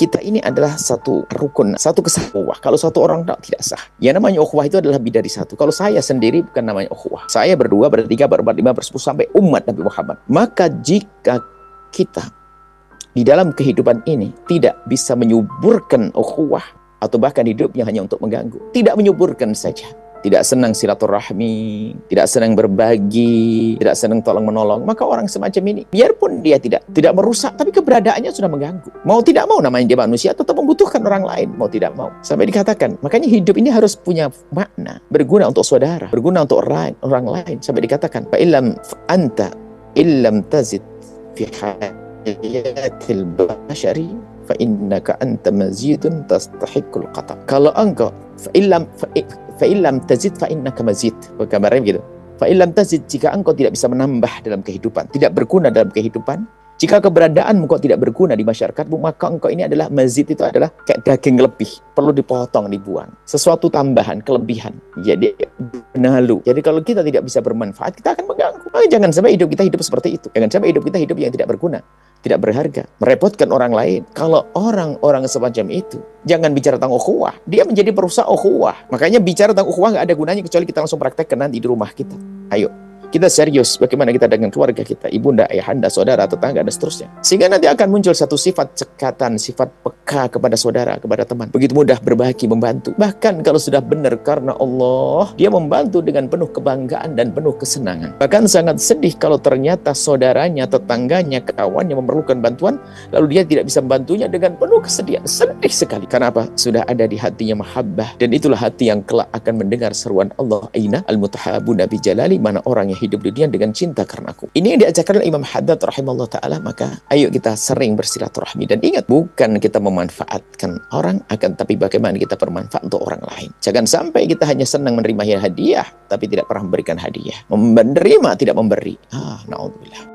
kita ini adalah satu rukun, satu kesatuan. Kalau satu orang tidak sah. Yang namanya ukhuwah itu adalah lebih dari satu. Kalau saya sendiri bukan namanya ukhuwah. Saya berdua, bertiga, berempat, lima, bersepuluh sampai umat Nabi Muhammad. Maka jika kita di dalam kehidupan ini tidak bisa menyuburkan ukhuwah, atau bahkan hidupnya hanya untuk mengganggu, tidak menyuburkan saja, tidak senang silaturahmi, tidak senang berbagi, tidak senang tolong menolong, maka orang semacam ini, biarpun dia tidak merusak, tapi keberadaannya sudah mengganggu. Mau tidak mau, namanya dia manusia, tetap membutuhkan orang lain, mau tidak mau. Sampai dikatakan, makanya hidup ini harus punya makna, berguna untuk saudara, berguna untuk orang lain. Sampai dikatakan, fa illam anta illam tazid fi hayatil bashari fa innaka anta mazidun tastahiqul qata. Kalau engkau fa illam tazid fa innaka mazid, gambarnya begitu. Fa illam tazid, jika engkau tidak bisa menambah dalam kehidupan, tidak berguna dalam kehidupan, jika keberadaanmu kok tidak berguna di masyarakatmu, maka engkau ini adalah mazid, itu adalah kayak daging lebih, perlu dipotong, dibuang, sesuatu tambahan, kelebihan, jadi benalu. Jadi kalau kita tidak bisa bermanfaat, kita akan mengganggu. Maka jangan sampai hidup kita hidup seperti itu. Jangan sampai hidup kita hidup yang tidak berguna, tidak berharga, merepotkan orang lain. Kalau orang-orang semacam itu, jangan bicara tentang ukhuwah, dia menjadi perusak ukhuwah. Makanya bicara tentang ukhuwah nggak ada gunanya kecuali kita langsung praktekkan nanti di rumah kita. Ayo, kita serius bagaimana kita dengan keluarga kita, ibunda, ayahanda, saudara, tetangga, dan seterusnya. Sehingga nanti akan muncul satu sifat cekatan, sifat peka kepada saudara, kepada teman. Begitu mudah berbagi, membantu. Bahkan kalau sudah benar karena Allah, dia membantu dengan penuh kebanggaan dan penuh kesenangan. Bahkan sangat sedih kalau ternyata saudaranya, tetangganya, kawannya memerlukan bantuan, lalu dia tidak bisa membantunya dengan penuh kesedihan. Sedih sekali. Karena apa? Sudah ada di hatinya mahabbah. Dan itulah hati yang kelak akan mendengar seruan Allah, Aina al-mutahabuna bi jalali, mana orang yang hidup di dunia dengan cinta karena aku. Ini yang diajarkan oleh Imam Haddad rahimahullah ta'ala. Maka ayo kita sering bersilaturahmi. Dan ingat, bukan kita memanfaatkan orang, akan tapi bagaimana kita bermanfaat untuk orang lain. Jangan sampai kita hanya senang menerima hadiah, tapi tidak pernah memberikan hadiah. Menerima, tidak memberi. Na'udzubillah.